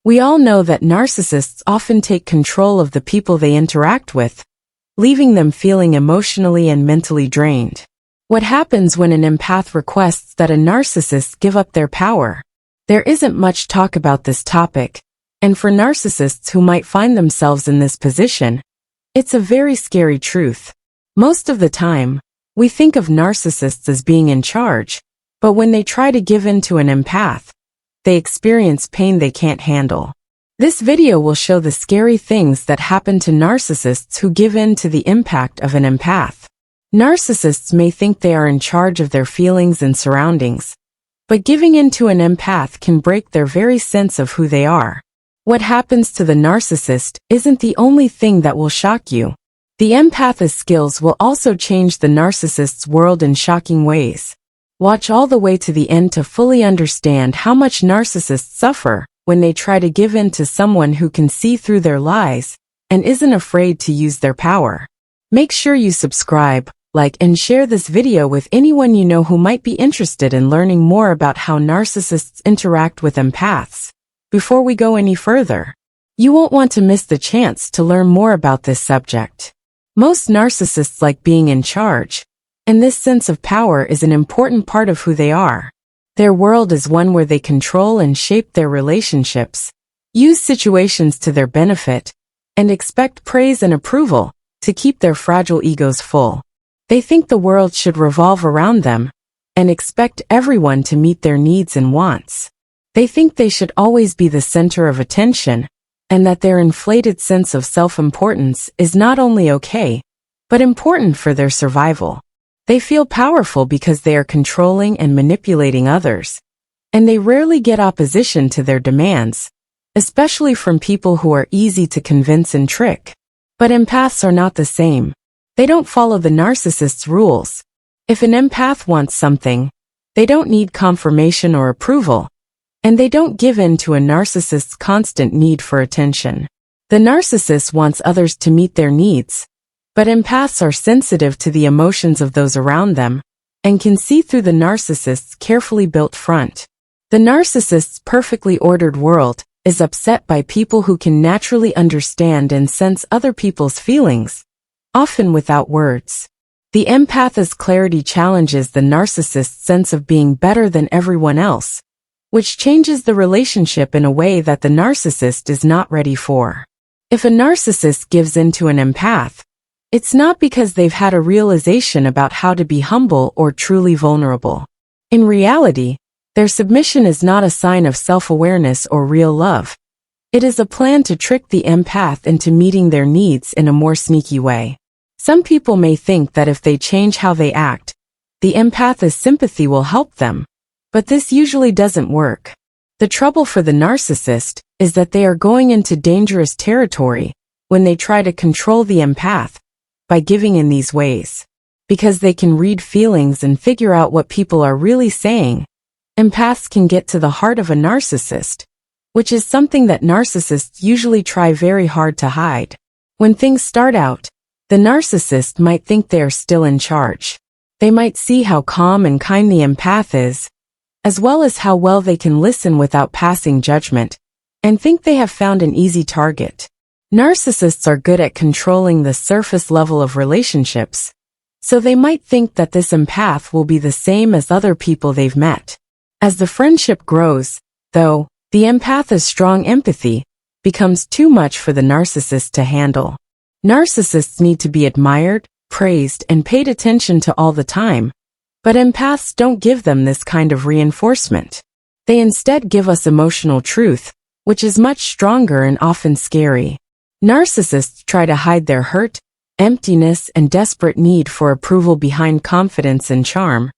We all know that narcissists often take control of the people they interact with, leaving them feeling emotionally and mentally drained. What happens when an empath requests that a narcissist give up their power? There isn't much talk about this topic, and for narcissists who might find themselves in this position, it's a very scary truth. Most of the time, we think of narcissists as being in charge, but when they try to give in to an empath, they experience pain they can't handle. This video will show the scary things that happen to narcissists who give in to the impact of an empath. Narcissists may think they are in charge of their feelings and surroundings, but giving in to an empath can break their very sense of who they are. What happens to the narcissist isn't the only thing that will shock you. The empath's skills will also change the narcissist's world in shocking ways. Watch all the way to the end to fully understand how much narcissists suffer when they try to give in to someone who can see through their lies and isn't afraid to use their power. Make sure you subscribe, like, and share this video with anyone you know who might be interested in learning more about how narcissists interact with empaths. Before we go any further, you won't want to miss the chance to learn more about this subject. Most narcissists like being in charge, and this sense of power is an important part of who they are. Their world is one where they control and shape their relationships, use situations to their benefit, and expect praise and approval to keep their fragile egos full. They think the world should revolve around them, and expect everyone to meet their needs and wants. They think they should always be the center of attention, and that their inflated sense of self-importance is not only okay, but important for their survival. They feel powerful because they are controlling and manipulating others, and they rarely get opposition to their demands, especially from people who are easy to convince and trick. But empaths are not the same. They don't follow the narcissist's rules. If an empath wants something, they don't need confirmation or approval, and they don't give in to a narcissist's constant need for attention. The narcissist wants others to meet their needs, but empaths are sensitive to the emotions of those around them, and can see through the narcissist's carefully built front. The narcissist's perfectly ordered world is upset by people who can naturally understand and sense other people's feelings, often without words. The empath's clarity challenges the narcissist's sense of being better than everyone else, which changes the relationship in a way that the narcissist is not ready for. If a narcissist gives in to an empath, it's not because they've had a realization about how to be humble or truly vulnerable. In reality, their submission is not a sign of self-awareness or real love. It is a plan to trick the empath into meeting their needs in a more sneaky way. Some people may think that if they change how they act, the empath's sympathy will help them, but this usually doesn't work. The trouble for the narcissist is that they are going into dangerous territory when they try to control the empath by giving in these ways. Because they can read feelings and figure out what people are really saying, empaths can get to the heart of a narcissist, which is something that narcissists usually try very hard to hide. When things start out, the narcissist might think they are still in charge. They might see how calm and kind the empath is, as well as how well they can listen without passing judgment, and think they have found an easy target. Narcissists are good at controlling the surface level of relationships, so they might think that this empath will be the same as other people they've met. As the friendship grows, though, the empath's strong empathy becomes too much for the narcissist to handle. Narcissists need to be admired, praised, and paid attention to all the time, but empaths don't give them this kind of reinforcement. They instead give us emotional truth, which is much stronger and often scary. Narcissists try to hide their hurt, emptiness, and desperate need for approval behind confidence and charm,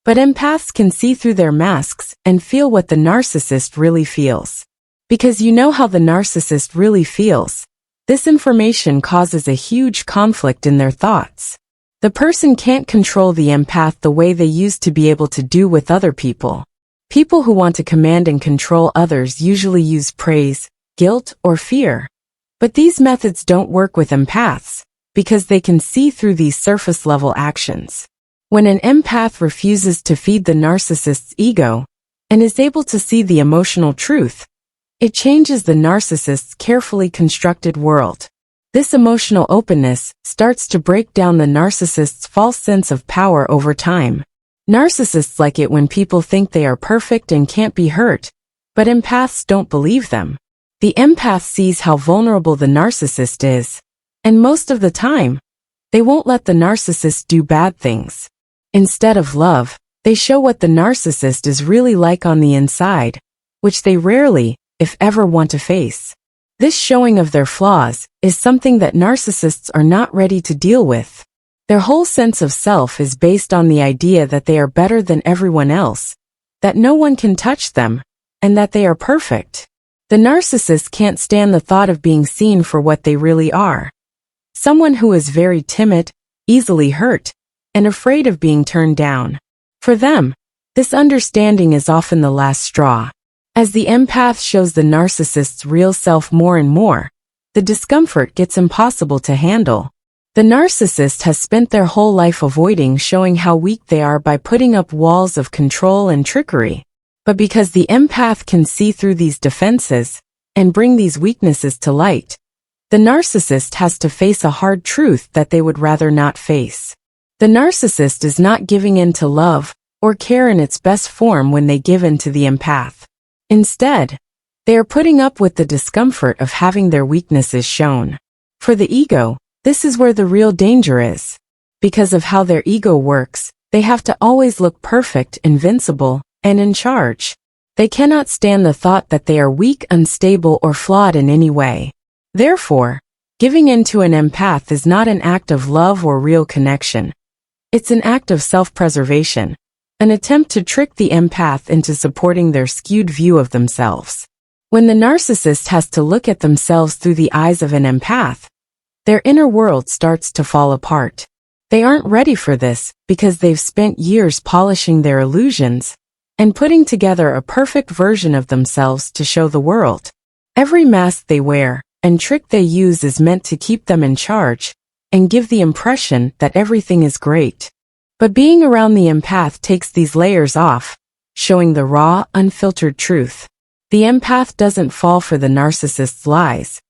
but empaths can see through their masks and feel what the narcissist really feels. Because you know how the narcissist really feels, this information causes a huge conflict in their thoughts. The person can't control the empath the way they used to be able to do with other people. People who want to command and control others usually use praise, guilt, or fear. But these methods don't work with empaths, because they can see through these surface-level actions. When an empath refuses to feed the narcissist's ego, and is able to see the emotional truth, It changes the narcissist's carefully constructed world. This emotional openness starts to break down the narcissist's false sense of power over time. Narcissists like it when people think they are perfect and can't be hurt, but empaths don't believe them. The empath sees how vulnerable the narcissist is, and most of the time, they won't let the narcissist do bad things. Instead of love, they show what the narcissist is really like on the inside, which they rarely, if ever, want to face. This showing of their flaws is something that narcissists are not ready to deal with. Their whole sense of self is based on the idea that they are better than everyone else, that no one can touch them, and that they are perfect. The narcissist can't stand the thought of being seen for what they really are. Someone who is very timid, easily hurt, and afraid of being turned down. For them, this understanding is often the last straw. As the empath shows the narcissist's real self more and more, the discomfort gets impossible to handle. The narcissist has spent their whole life avoiding showing how weak they are by putting up walls of control and trickery. But because the empath can see through these defenses and bring these weaknesses to light, the narcissist has to face a hard truth that they would rather not face. The narcissist is not giving in to love or care in its best form when they give in to the empath. Instead, they are putting up with the discomfort of having their weaknesses shown. For the ego, this is where the real danger is. Because of how their ego works, they have to always look perfect, invincible, and in charge. They cannot stand the thought that they are weak, unstable, or flawed in any way. Therefore, giving in to an empath is not an act of love or real connection. It's an act of self-preservation, an attempt to trick the empath into supporting their skewed view of themselves. When the narcissist has to look at themselves through the eyes of an empath, their inner world starts to fall apart. They aren't ready for this because they've spent years polishing their illusions and putting together a perfect version of themselves to show the world. Every mask they wear and trick they use is meant to keep them in charge and give the impression that everything is great. But being around the empath takes these layers off, showing the raw, unfiltered truth. The empath doesn't fall for the narcissist's lies.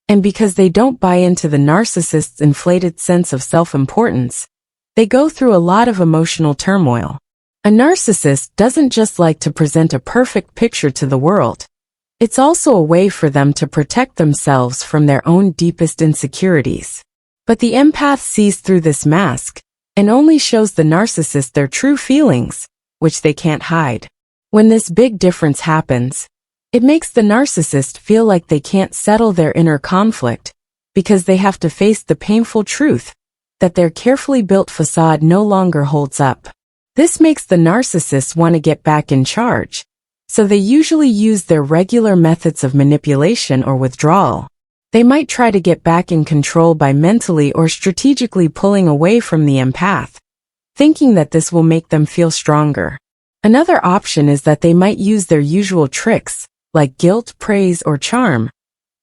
And because they don't buy into the narcissist's inflated sense of self-importance, they go through a lot of emotional turmoil. A narcissist doesn't just like to present a perfect picture to the world. It's also a way for them to protect themselves from their own deepest insecurities. But the empath sees through this mask and only shows the narcissist their true feelings, which they can't hide. When this big difference happens, it makes the narcissist feel like they can't settle their inner conflict because they have to face the painful truth that their carefully built facade no longer holds up. This makes the narcissist want to get back in charge, so they usually use their regular methods of manipulation or withdrawal. They might try to get back in control by mentally or strategically pulling away from the empath, thinking that this will make them feel stronger. Another option is that they might use their usual tricks, like guilt, praise, or charm,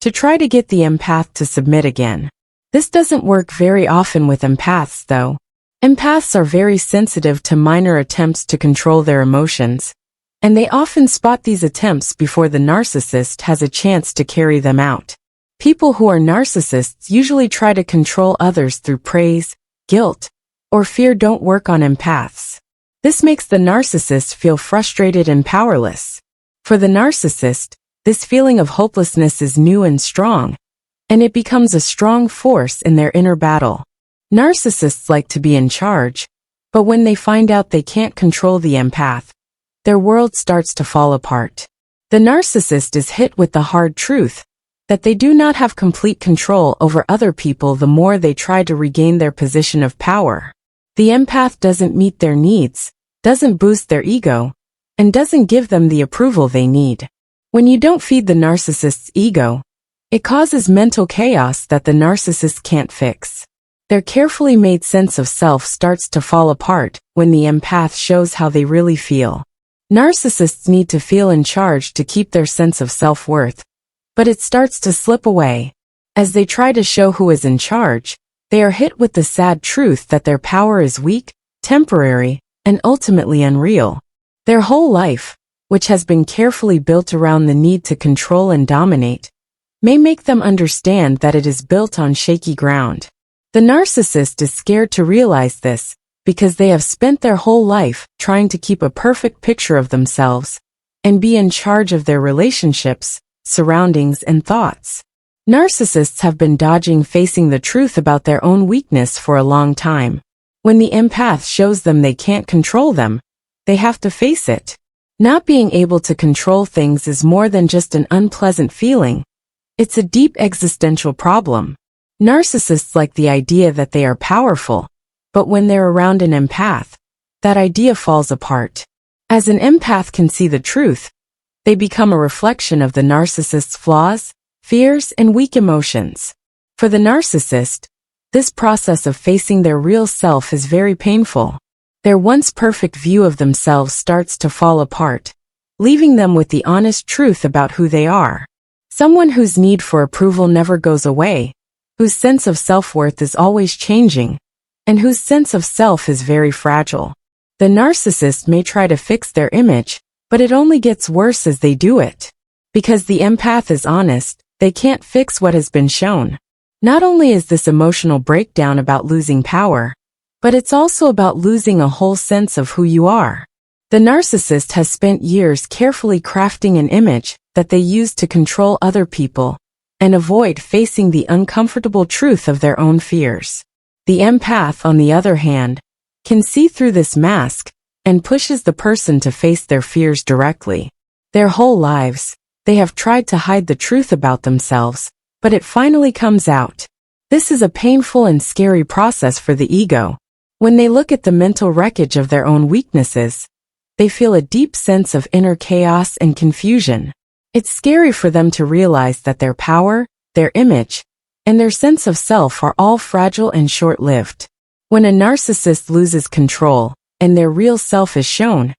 to try to get the empath to submit again. This doesn't work very often with empaths, though. Empaths are very sensitive to minor attempts to control their emotions, and they often spot these attempts before the narcissist has a chance to carry them out. People who are narcissists usually try to control others through praise, guilt, or fear don't work on empaths. This makes the narcissist feel frustrated and powerless. For the narcissist, this feeling of hopelessness is new and strong, and it becomes a strong force in their inner battle. Narcissists like to be in charge, but when they find out they can't control the empath, their world starts to fall apart. The narcissist is hit with the hard truth that they do not have complete control over other people the more they try to regain their position of power. The empath doesn't meet their needs, doesn't boost their ego, and doesn't give them the approval they need. When you don't feed the narcissist's ego, it causes mental chaos that the narcissist can't fix. Their carefully made sense of self starts to fall apart when the empath shows how they really feel. Narcissists need to feel in charge to keep their sense of self-worth, but it starts to slip away. As they try to show who is in charge, they are hit with the sad truth that their power is weak, temporary, and ultimately unreal. Their whole life, which has been carefully built around the need to control and dominate, may make them understand that it is built on shaky ground. The narcissist is scared to realize this, because they have spent their whole life trying to keep a perfect picture of themselves and be in charge of their relationships, surroundings, and thoughts. Narcissists have been dodging facing the truth about their own weakness for a long time. When the empath shows them they can't control them, they have to face it. Not being able to control things is more than just an unpleasant feeling. It's a deep existential problem. Narcissists like the idea that they are powerful, but when they're around an empath, that idea falls apart. As an empath can see the truth, they become a reflection of the narcissist's flaws, fears, and weak emotions. For the narcissist, this process of facing their real self is very painful. Their once perfect view of themselves starts to fall apart, leaving them with the honest truth about who they are. Someone whose need for approval never goes away, whose sense of self-worth is always changing, and whose sense of self is very fragile. The narcissist may try to fix their image, but it only gets worse as they do it. Because the empath is honest, they can't fix what has been shown. Not only is this emotional breakdown about losing power, but it's also about losing a whole sense of who you are. The narcissist has spent years carefully crafting an image that they use to control other people and avoid facing the uncomfortable truth of their own fears. The empath, on the other hand, can see through this mask and pushes the person to face their fears directly. Their whole lives, they have tried to hide the truth about themselves, but it finally comes out. This is a painful and scary process for the ego. When they look at the mental wreckage of their own weaknesses, they feel a deep sense of inner chaos and confusion. It's scary for them to realize that their power, their image, and their sense of self are all fragile and short-lived. When a narcissist loses control and their real self is shown,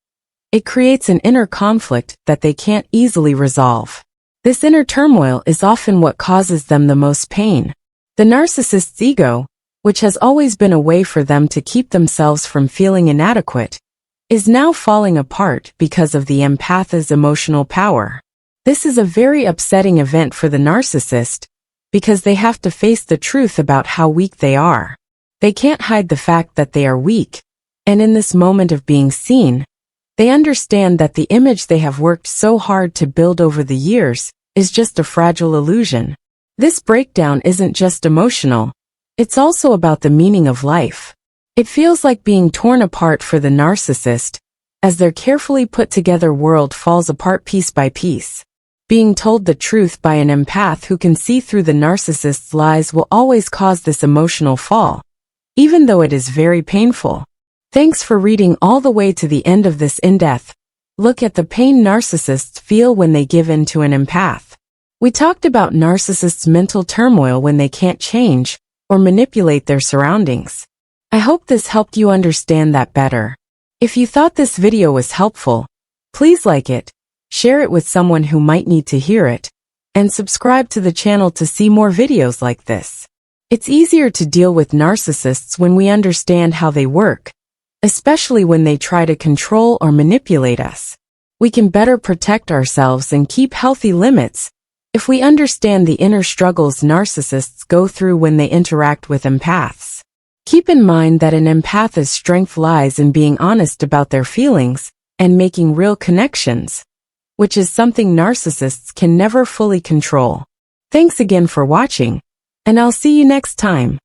it creates an inner conflict that they can't easily resolve. This inner turmoil is often what causes them the most pain. The narcissist's ego, which has always been a way for them to keep themselves from feeling inadequate, is now falling apart because of the empath's emotional power. This is a very upsetting event for the narcissist, because they have to face the truth about how weak they are. They can't hide the fact that they are weak, and in this moment of being seen, they understand that the image they have worked so hard to build over the years is just a fragile illusion. This breakdown isn't just emotional, it's also about the meaning of life. It feels like being torn apart for the narcissist, as their carefully put together world falls apart piece by piece. Being told the truth by an empath who can see through the narcissist's lies will always cause this emotional fall, even though it is very painful. Thanks for reading all the way to the end of this in-depth look at the pain narcissists feel when they give in to an empath. We talked about narcissists' mental turmoil when they can't change or manipulate their surroundings. I hope this helped you understand that better. If you thought this video was helpful, please like it, share it with someone who might need to hear it, and subscribe to the channel to see more videos like this. It's easier to deal with narcissists when we understand how they work, especially when they try to control or manipulate us. We can better protect ourselves and keep healthy limits if we understand the inner struggles narcissists go through when they interact with empaths. Keep in mind that an empath's strength lies in being honest about their feelings and making real connections, which is something narcissists can never fully control. Thanks again for watching, and I'll see you next time.